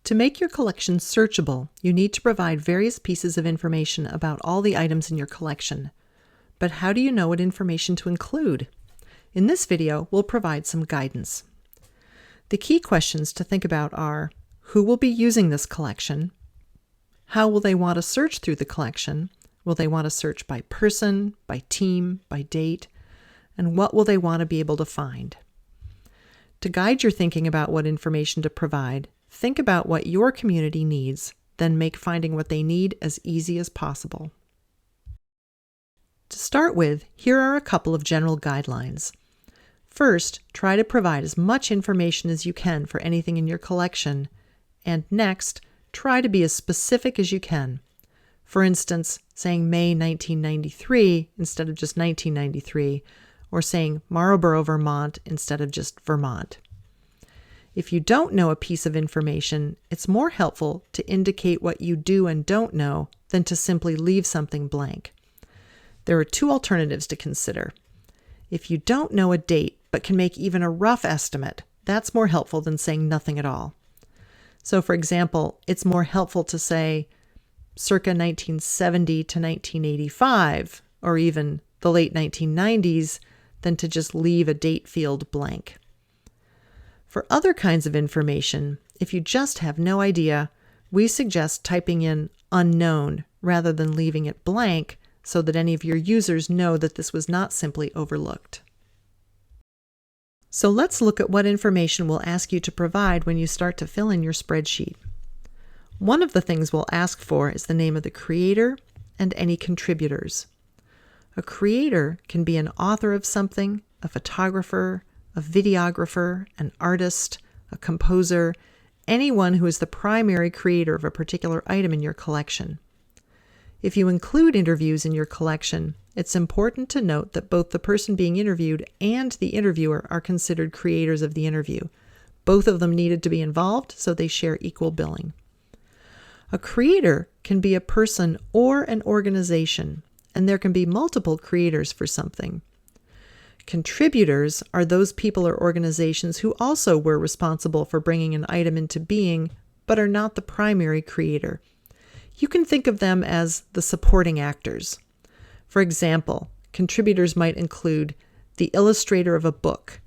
To make your collection searchable, you need to provide various pieces of information about all the items in your collection. But how do you know what information to include? In this video, we'll provide some guidance. The key questions to think about are: who will be using this collection? How will they want to search through the collection? Will they want to search by person, by team, by date? And what will they want to be able to find? To guide your thinking about what information to provide, think about what your community needs, then make finding what they need as easy as possible. To start with, here are a couple of general guidelines. First, try to provide as much information as you can for anything in your collection, and next, try to be as specific as you can. For instance, saying May 1993 instead of just 1993, or saying Marlborough, Vermont instead of just Vermont. If you don't know a piece of information, it's more helpful to indicate what you do and don't know than to simply leave something blank. There are two alternatives to consider. If you don't know a date but can make even a rough estimate, that's more helpful than saying nothing at all. So for example, it's more helpful to say circa 1970 to 1985, or even the late 1990s, than to just leave a date field blank. For other kinds of information, if you just have no idea, we suggest typing in unknown rather than leaving it blank so that any of your users know that this was not simply overlooked. So let's look at what information we'll ask you to provide when you start to fill in your spreadsheet. One of the things we'll ask for is the name of the creator and any contributors. A creator can be an author of something, a photographer, a videographer, an artist, a composer, anyone who is the primary creator of a particular item in your collection. If you include interviews in your collection, it's important to note that both the person being interviewed and the interviewer are considered creators of the interview. Both of them needed to be involved, so they share equal billing. A creator can be a person or an organization, and there can be multiple creators for something. Contributors are those people or organizations who also were responsible for bringing an item into being, but are not the primary creator. You can think of them as the supporting actors. For example, contributors might include the illustrator of a book,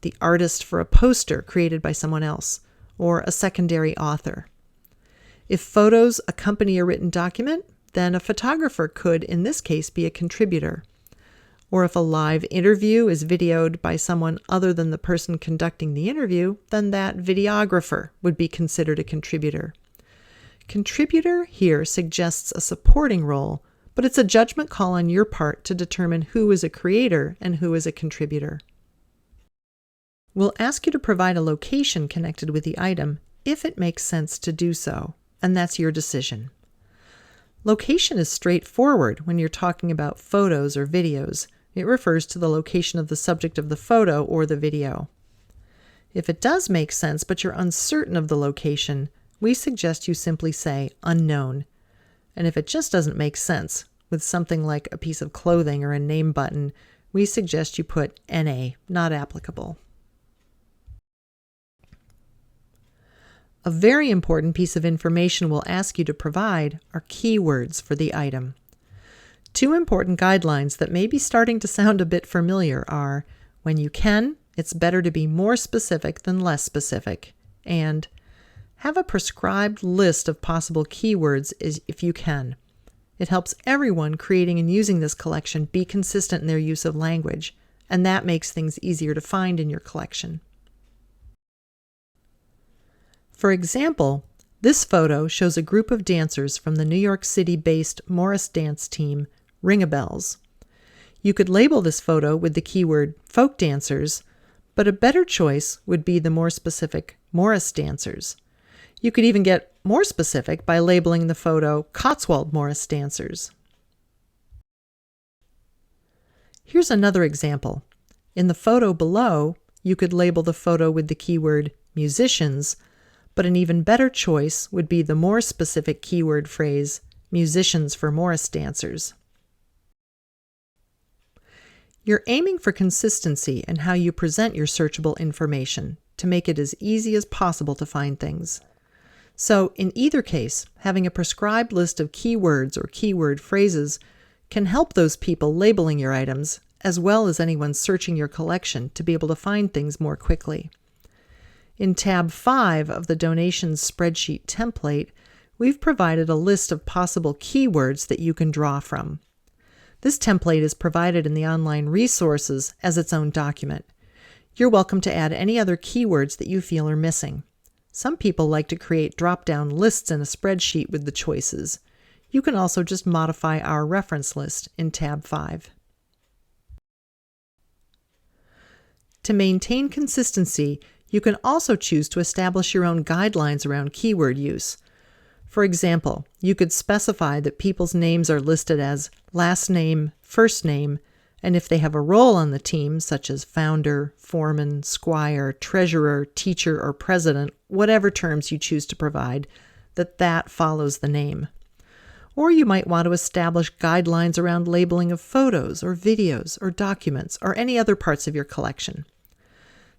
the artist for a poster created by someone else, or a secondary author. If photos accompany a written document, then a photographer could, in this case, be a contributor. Or if a live interview is videoed by someone other than the person conducting the interview, then that videographer would be considered a contributor. Contributor here suggests a supporting role, but it's a judgment call on your part to determine who is a creator and who is a contributor. We'll ask you to provide a location connected with the item if it makes sense to do so, and that's your decision. Location is straightforward when you're talking about photos or videos. It refers to the location of the subject of the photo or the video. If it does make sense but you're uncertain of the location, we suggest you simply say unknown. And if it just doesn't make sense, with something like a piece of clothing or a name button, we suggest you put NA, not applicable. A very important piece of information we'll ask you to provide are keywords for the item. Two important guidelines that may be starting to sound a bit familiar are: when you can, it's better to be more specific than less specific, and have a prescribed list of possible keywords if you can. It helps everyone creating and using this collection be consistent in their use of language, and that makes things easier to find in your collection. For example, this photo shows a group of dancers from the New York City-based Morris dance team, Ring-a-Bells. You could label this photo with the keyword folk dancers, but a better choice would be the more specific Morris dancers. You could even get more specific by labeling the photo Cotswold Morris dancers. Here's another example. In the photo below, you could label the photo with the keyword musicians, but an even better choice would be the more specific keyword phrase musicians for Morris dancers. You're aiming for consistency in how you present your searchable information to make it as easy as possible to find things. So in either case, having a prescribed list of keywords or keyword phrases can help those people labeling your items, as well as anyone searching your collection to be able to find things more quickly. In tab 5 of the donations spreadsheet template, we've provided a list of possible keywords that you can draw from. This template is provided in the online resources as its own document. You're welcome to add any other keywords that you feel are missing. Some people like to create drop-down lists in a spreadsheet with the choices. You can also just modify our reference list in tab 5. To maintain consistency, you can also choose to establish your own guidelines around keyword use. For example, you could specify that people's names are listed as last name, first name, and if they have a role on the team, such as founder, foreman, squire, treasurer, teacher, or president, whatever terms you choose to provide, that follows the name. Or you might want to establish guidelines around labeling of photos or videos or documents or any other parts of your collection.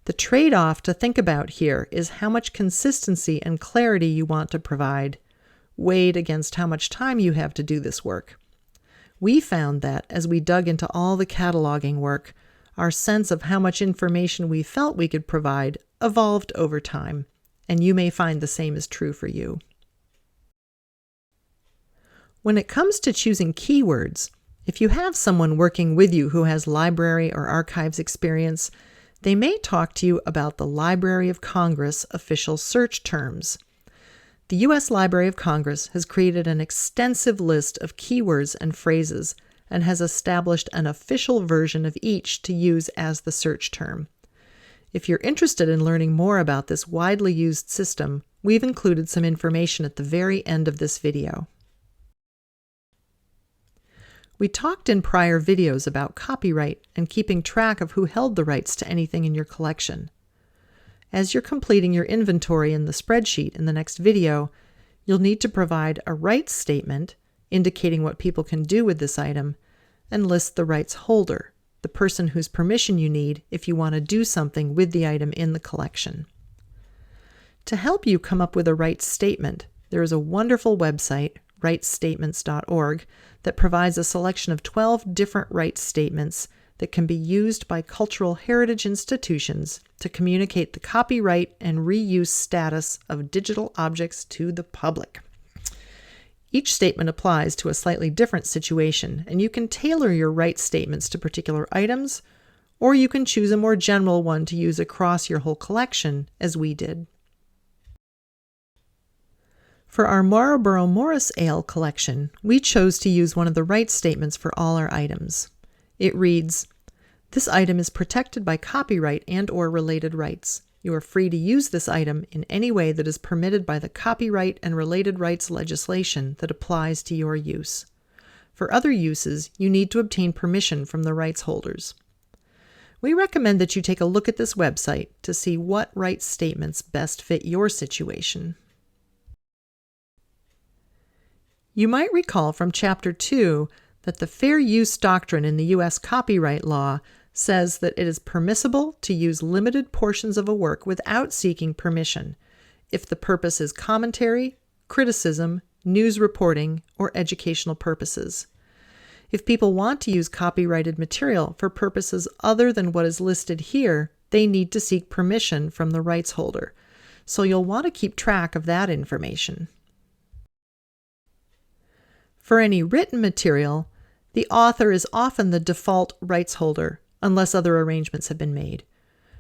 The trade-off to think about here is how much consistency and clarity you want to provide, weighed against how much time you have to do this work. We found that, as we dug into all the cataloging work, our sense of how much information we felt we could provide evolved over time, and you may find the same is true for you. When it comes to choosing keywords, if you have someone working with you who has library or archives experience, they may talk to you about the Library of Congress official search terms. The U.S. Library of Congress has created an extensive list of keywords and phrases and has established an official version of each to use as the search term. If you're interested in learning more about this widely used system, we've included some information at the very end of this video. We talked in prior videos about copyright and keeping track of who held the rights to anything in your collection. As you're completing your inventory in the spreadsheet in the next video, you'll need to provide a rights statement indicating what people can do with this item and list the rights holder, the person whose permission you need if you want to do something with the item in the collection. To help you come up with a rights statement, there is a wonderful website, rightsstatements.org, that provides a selection of 12 different rights statements that can be used by cultural heritage institutions to communicate the copyright and reuse status of digital objects to the public. Each statement applies to a slightly different situation, and you can tailor your rights statements to particular items, or you can choose a more general one to use across your whole collection, as we did. For our Marlborough Morris Ale collection, we chose to use one of the rights statements for all our items. It reads, "This item is protected by copyright and/or related rights. You are free to use this item in any way that is permitted by the copyright and related rights legislation that applies to your use. For other uses, you need to obtain permission from the rights holders." We recommend that you take a look at this website to see what rights statements best fit your situation. You might recall from Chapter 2 that the fair use doctrine in the U.S. copyright law says that it is permissible to use limited portions of a work without seeking permission if the purpose is commentary, criticism, news reporting, or educational purposes. If people want to use copyrighted material for purposes other than what is listed here, they need to seek permission from the rights holder, so you'll want to keep track of that information. For any written material, the author is often the default rights holder, unless other arrangements have been made.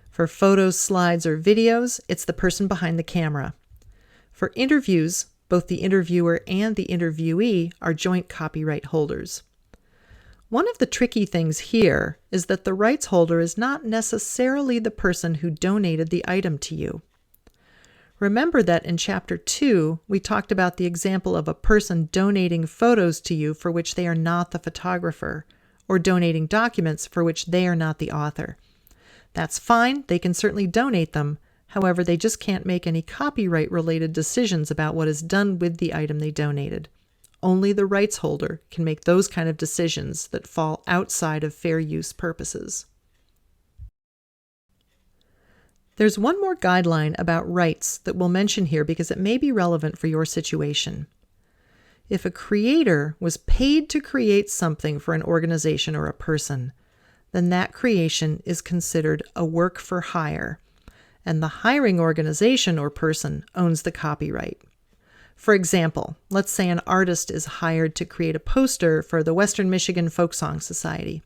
For photos, slides, or videos, it's the person behind the camera. For interviews, both the interviewer and the interviewee are joint copyright holders. One of the tricky things here is that the rights holder is not necessarily the person who donated the item to you. Remember that in Chapter 2, we talked about the example of a person donating photos to you for which they are not the photographer, or donating documents for which they are not the author. That's fine, they can certainly donate them, however, they just can't make any copyright-related decisions about what is done with the item they donated. Only the rights holder can make those kind of decisions that fall outside of fair use purposes. There's one more guideline about rights that we'll mention here because it may be relevant for your situation. If a creator was paid to create something for an organization or a person, then that creation is considered a work for hire, and the hiring organization or person owns the copyright. For example, let's say an artist is hired to create a poster for the Western Michigan Folk Song Society.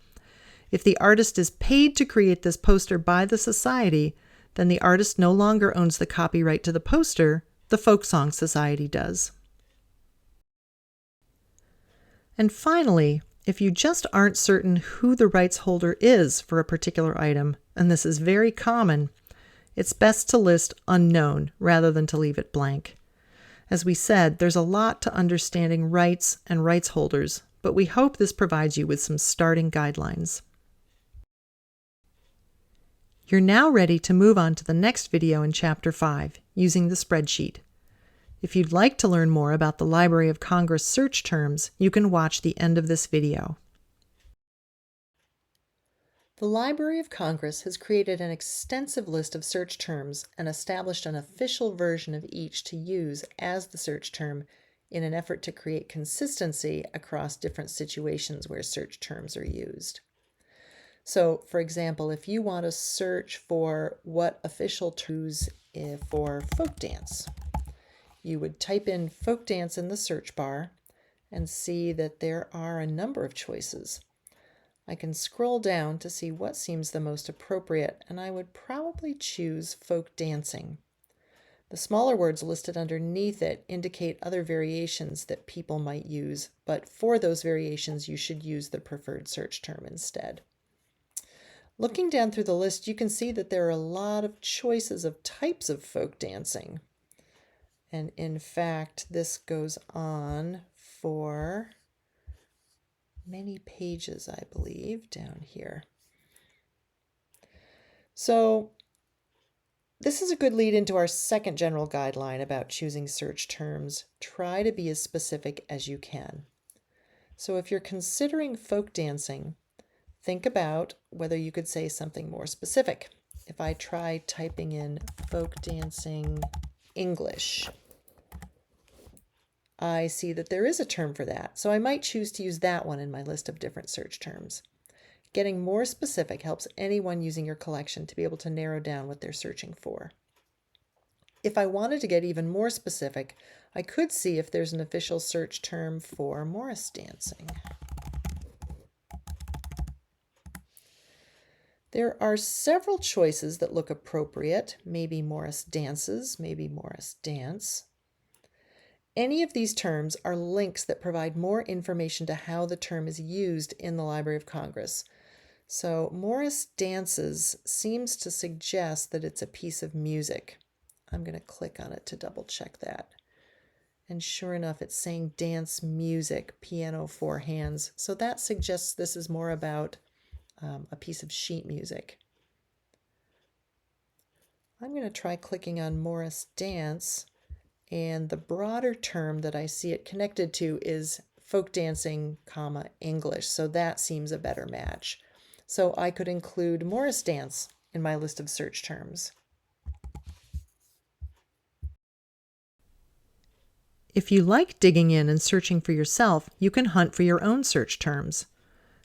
If the artist is paid to create this poster by the society, then the artist no longer owns the copyright to the poster, the Folk Song Society does. And finally, if you just aren't certain who the rights holder is for a particular item, and this is very common, it's best to list unknown rather than to leave it blank. As we said, there's a lot to understanding rights and rights holders, but we hope this provides you with some starting guidelines. You're now ready to move on to the next video in Chapter 5, using the spreadsheet. If you'd like to learn more about the Library of Congress search terms, you can watch the end of this video. The Library of Congress has created an extensive list of search terms and established an official version of each to use as the search term in an effort to create consistency across different situations where search terms are used. So, for example, if you want to search for what official terms for folk dance, you would type in folk dance in the search bar and see that there are a number of choices. I can scroll down to see what seems the most appropriate, and I would probably choose folk dancing. The smaller words listed underneath it indicate other variations that people might use, but for those variations you should use the preferred search term instead. Looking down through the list, you can see that there are a lot of choices of types of folk dancing. And in fact, this goes on for many pages, I believe, down here. So this is a good lead into our second general guideline about choosing search terms. Try to be as specific as you can. So if you're considering folk dancing, think about whether you could say something more specific. If I try typing in folk dancing English, I see that there is a term for that, so I might choose to use that one in my list of different search terms. Getting more specific helps anyone using your collection to be able to narrow down what they're searching for. If I wanted to get even more specific, I could see if there's an official search term for Morris dancing. There are several choices that look appropriate, maybe Morris dances, maybe Morris dance. Any of these terms are links that provide more information to how the term is used in the Library of Congress. So Morris dances seems to suggest that it's a piece of music. I'm going to click on it to double check that. And sure enough, it's saying dance music, piano, four hands. So that suggests this is more about a piece of sheet music. I'm going to try clicking on Morris dance. And the broader term that I see it connected to is folk dancing, English. So that seems a better match. So I could include Morris dance in my list of search terms. If you like digging in and searching for yourself, you can hunt for your own search terms.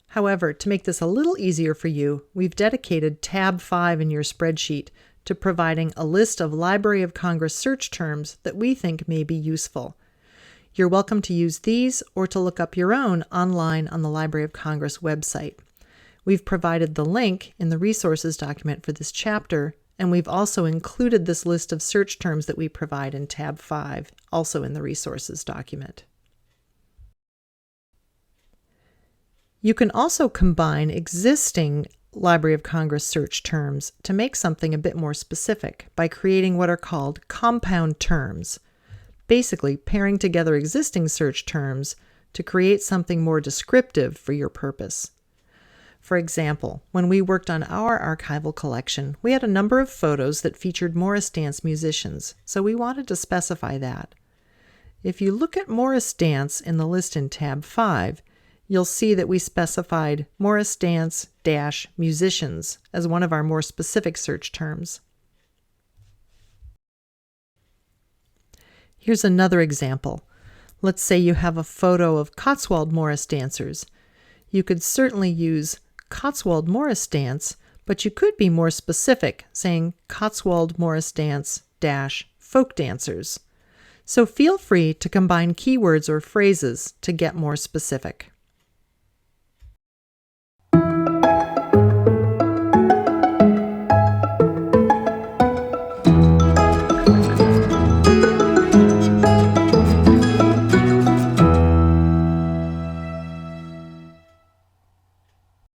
However, to make this a little easier for you, we've dedicated tab 5 in your spreadsheet to providing a list of Library of Congress search terms that we think may be useful. You're welcome to use these or to look up your own online on the Library of Congress website. We've provided the link in the resources document for this chapter, and we've also included this list of search terms that we provide in tab 5, also in the resources document. You can also combine existing Library of Congress search terms to make something a bit more specific by creating what are called compound terms, basically pairing together existing search terms to create something more descriptive for your purpose. For example, when we worked on our archival collection, we had a number of photos that featured Morris dance musicians, so we wanted to specify that. If you look at Morris dance in the list in tab 5, you'll see that we specified Morris dance-musicians as one of our more specific search terms. Here's another example. Let's say you have a photo of Cotswold Morris dancers. You could certainly use Cotswold Morris dance, but you could be more specific, saying Cotswold Morris dance - folk dancers. So feel free to combine keywords or phrases to get more specific.